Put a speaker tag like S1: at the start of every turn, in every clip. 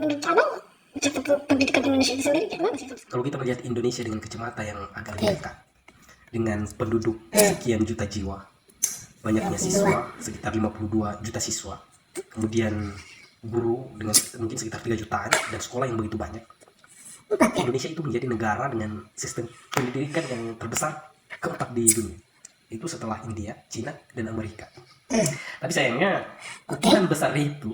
S1: menurut abang sistem pendidikan Indonesia itu sendiri gimana sih?
S2: Kalau kita melihat Indonesia dengan kacamata yang agak lebih dekat, dengan penduduk sekian juta jiwa, banyaknya siswa sekitar 52 juta siswa, kemudian guru dengan mungkin sekitar 3 jutaan, dan sekolah yang begitu banyak, Indonesia itu menjadi negara dengan sistem pendidikan yang terbesar keempat di dunia. Itu setelah India, Cina, dan Amerika. Tapi sayangnya ukuran besar itu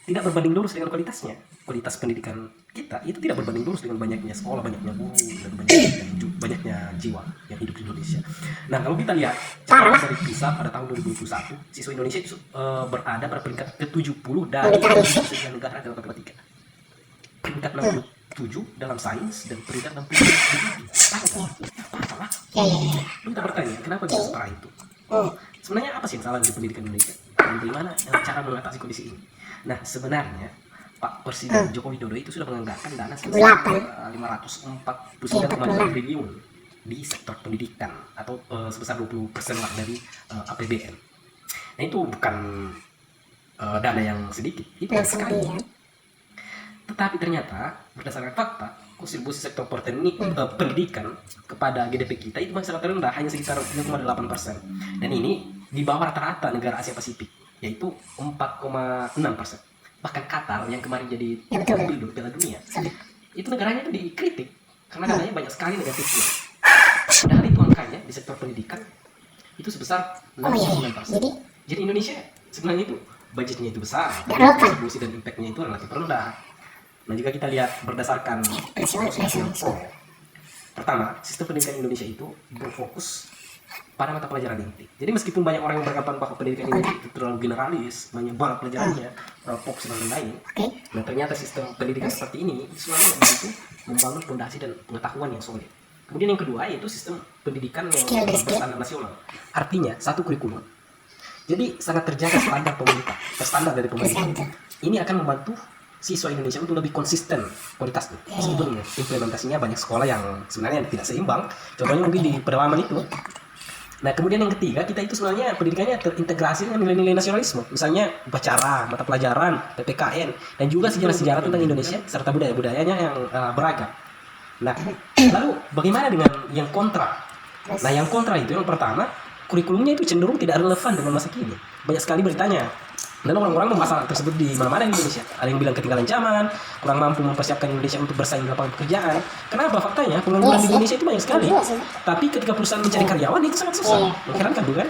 S2: tidak berbanding lurus dengan kualitasnya. Kualitas pendidikan kita itu tidak berbanding lurus dengan banyaknya sekolah, banyaknya guru, dan banyaknya jiwa yang hidup di Indonesia. Nah, kalau kita lihat catatan dari PISA pada tahun 2021, siswa Indonesia itu berada pada peringkat ke-70 dari 9 negara dalam matematika. Peringkat 67 dalam sains dan peringkat 60 di apa? Lu kita bertanya, kenapa bisa separah itu? Sebenarnya apa sih yang salah dari pendidikan Indonesia? Dan bagaimana cara mengatasi kondisi ini? Nah, sebenarnya Pak Presiden Joko Widodo itu sudah menganggarkan dana sebesar 549,5 triliun di sektor pendidikan, atau sebesar 20% lah dari APBN. Nah, itu bukan dana yang sedikit, itu sekali. Tetapi ternyata berdasarkan fakta, kontribusi sektor pendidikan kepada GDP kita itu masih sangat rendah, hanya sekitar 0,8%. Dan ini di bawah rata-rata negara Asia Pasifik, yaitu 4,6%. Bahkan Qatar yang kemarin jadi Piala Dunia, itu negaranya itu dikritik karena dananya banyak sekali negatifnya. Padahal itu angkanya di sektor pendidikan itu sebesar 0,9%. Jadi Indonesia sebenarnya itu budgetnya itu besar, tapi kontribusi dan impactnya itu relatif rendah. Nah, jika kita lihat berdasarkan pertama, sistem pendidikan Indonesia itu berfokus pada mata pelajaran inti. Jadi meskipun banyak orang yang beranggapan bahwa pendidikan Indonesia itu terlalu generalis, banyak banget pelajarannya, fokus dan lain-lain. Nah, ternyata sistem pendidikan seperti ini selalu membantu membangun fondasi dan pengetahuan yang solid. Kemudian yang kedua yaitu sistem pendidikan yang berstandar nasional. Artinya satu kurikulum. Jadi sangat terjaga standar pemerintah, standar dari pemerintah. Ini akan membantu siswa Indonesia untuk lebih konsisten kualitasnya. Meskipun implementasinya banyak sekolah yang sebenarnya tidak seimbang. Contohnya mungkin di pedalaman itu. Nah, kemudian yang ketiga, kita itu sebenarnya pendidikannya terintegrasi dengan nilai-nilai nasionalisme. Misalnya upacara, mata pelajaran, PPKN, dan juga sejarah-sejarah tentang Indonesia serta budaya-budayanya yang beragam. Nah, lalu bagaimana dengan yang kontra? Nah, yang kontra itu yang pertama, kurikulumnya itu cenderung tidak relevan dengan masa kini. Banyak sekali beritanya. Dan orang-orang membahas hal tersebut di mana-mana di Indonesia. Ada yang bilang ketinggalan zaman, kurang mampu mempersiapkan Indonesia untuk bersaing di lapangan pekerjaan. Kenapa? Faktanya pengangguran di Indonesia itu banyak sekali. Tapi ketika perusahaan mencari karyawan itu sangat susah. Mengherankan bukan?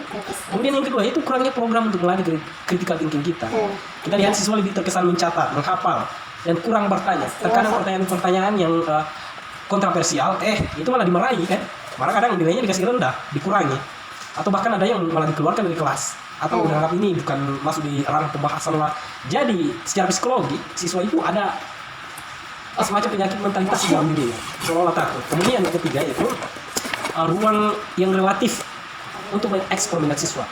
S2: Kemudian yang kedua itu kurangnya program untuk melatih critical thinking kita. Kita lihat siswa lebih terkesan mencatat, menghafal, dan kurang bertanya. Terkadang pertanyaan-pertanyaan yang kontroversial, itu malah dimarahi kan? Malah kadang nilainya dikasih rendah, dikurangi. Atau bahkan ada yang malah dikeluarkan dari kelas. Atau menganggap ini bukan masuk di ranah pembahasan lah. Jadi secara psikologi siswa itu ada semacam penyakit mentalitas di dalam dirinya, seolah takut. Kemudian yang ketiga itu ruang yang relatif untuk mengekspor minat siswa.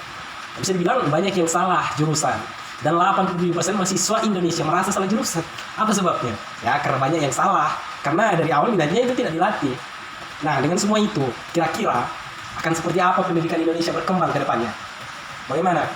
S2: Bisa dibilang banyak yang salah jurusan, dan 87% mahasiswa Indonesia merasa salah jurusan. Apa sebabnya? Ya karena banyak yang salah, karena dari awal minatnya itu tidak dilatih. Nah, dengan semua itu kira-kira akan seperti apa pendidikan Indonesia berkembang ke depannya? Bagaimana?